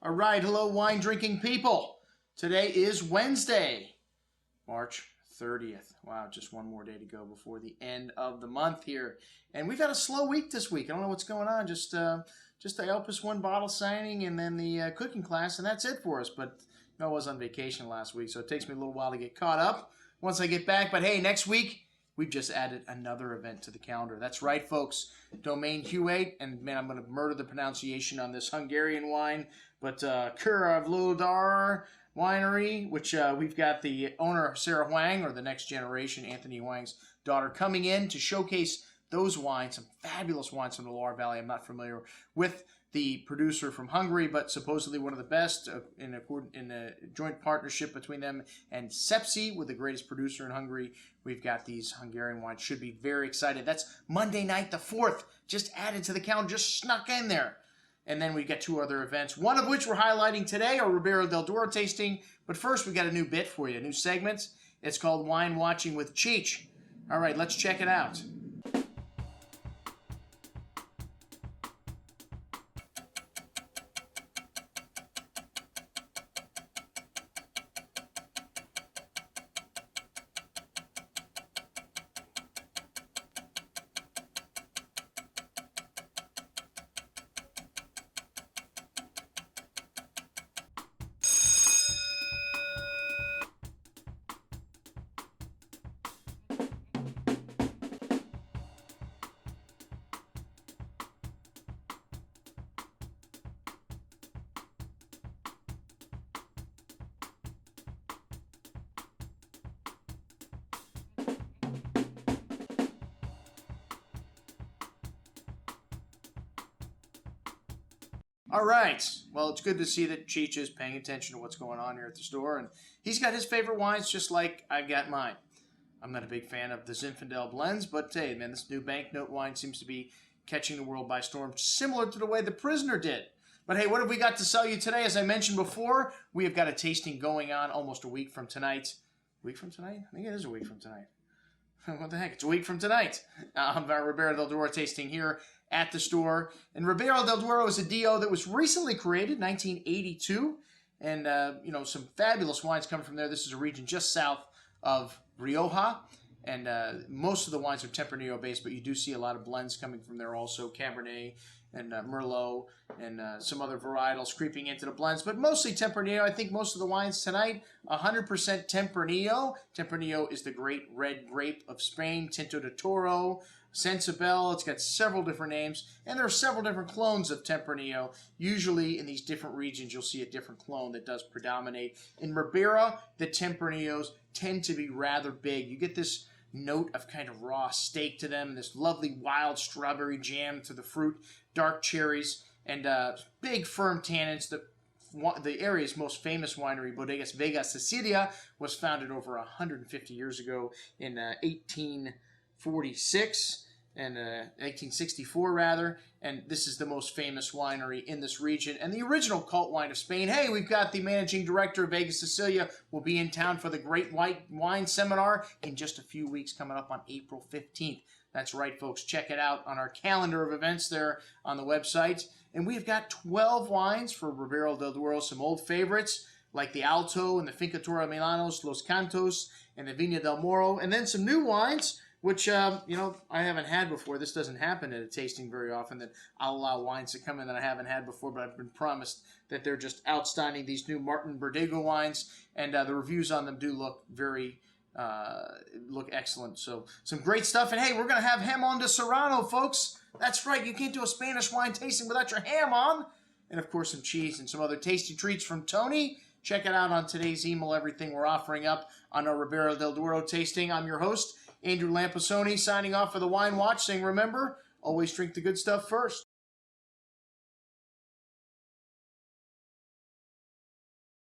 All right, hello wine drinking people. Today is Wednesday, March 30th. Wow, just one more day to go before the end of the month here. And we've had a slow week this week. I don't know what's going on. Just the Opus 1 bottle signing and then the cooking class, and that's it for us. But I was on vacation last week, so it takes me a little while to get caught up once I get back. But hey, next week, we've just added another event to the calendar. That's right, folks. Domaine Q8, and man, I'm going to murder the pronunciation on this Hungarian wine, but Kőrös Winery, which we've got the owner, Sarah Huang, or the next generation, Anthony Huang's daughter, coming in to showcase those wines, some fabulous wines from the Loire Valley. I'm not familiar with the producer from Hungary, but supposedly one of the best in a joint partnership between them and Sepsi, with the greatest producer in Hungary. We've got these Hungarian wines. Should be very excited. That's Monday night the 4th. Just added to the calendar, just snuck in there. And then we got two other events, one of which we're highlighting today, our Ribera Del Duero tasting. But first, we got a new bit for you, a new segment. It's called Wine Watching with Cheech. All right, let's check it out. All right. Well, it's good to see that Cheech is paying attention to what's going on here at the store. And he's got his favorite wines just like I've got mine. I'm not a big fan of the Zinfandel blends, but hey, man, this new banknote wine seems to be catching the world by storm, similar to the way the Prisoner did. But hey, what have we got to sell you today? As I mentioned before, we have got a tasting going on almost a week from tonight. A week from tonight? I think it is a week from tonight. What the heck? It's a week from tonight. Our Ribera Del Duero tasting here at the store. And Ribera Del Duero is a DO that was recently created, 1982. And, some fabulous wines come from there. This is a region just south of Rioja. And most of the wines are Tempranillo based, but you do see a lot of blends coming from there also. Cabernet and Merlot and some other varietals creeping into the blends, but mostly Tempranillo. I think most of the wines tonight, 100% Tempranillo. Tempranillo is the great red grape of Spain, Tinto de Toro, Sensibel. It's got several different names, and there are several different clones of Tempranillo. Usually in these different regions, you'll see a different clone that does predominate. In Ribera, the Tempranillos tend to be rather big. You get this note of kind of raw steak to them, this lovely wild strawberry jam to the fruit, dark cherries, and big firm tannins. The area's most famous winery, Bodegas Vega Sicilia, was founded over 150 years ago in 1846 and 1864 rather, and this is the most famous winery in this region and the original cult wine of Spain. Hey, we've got the managing director of Vega Sicilia will be in town for the Great White Wine Seminar in just a few weeks, coming up on April 15th. That's right, folks. Check it out on our calendar of events there on the website. And we've got 12 wines for Ribera del Duero, some old favorites like the Alto and the Finca Torre Milanos, Los Cantos, and the Viña del Moro, and then some new wines which, I haven't had before. This doesn't happen at a tasting very often, that I'll allow wines to come in that I haven't had before, but I've been promised that they're just outstanding, these new Martin Verdugo wines, and the reviews on them do look look excellent. So some great stuff. And hey, we're going to have Jamon de Serrano, folks. That's right. You can't do a Spanish wine tasting without your ham on. And of course, some cheese and some other tasty treats from Toni. Check it out on today's email, everything we're offering up on our Ribera Del Duero tasting. I'm your host, Andrew Lampasone, signing off for the Wine Watch, saying remember, always drink the good stuff first.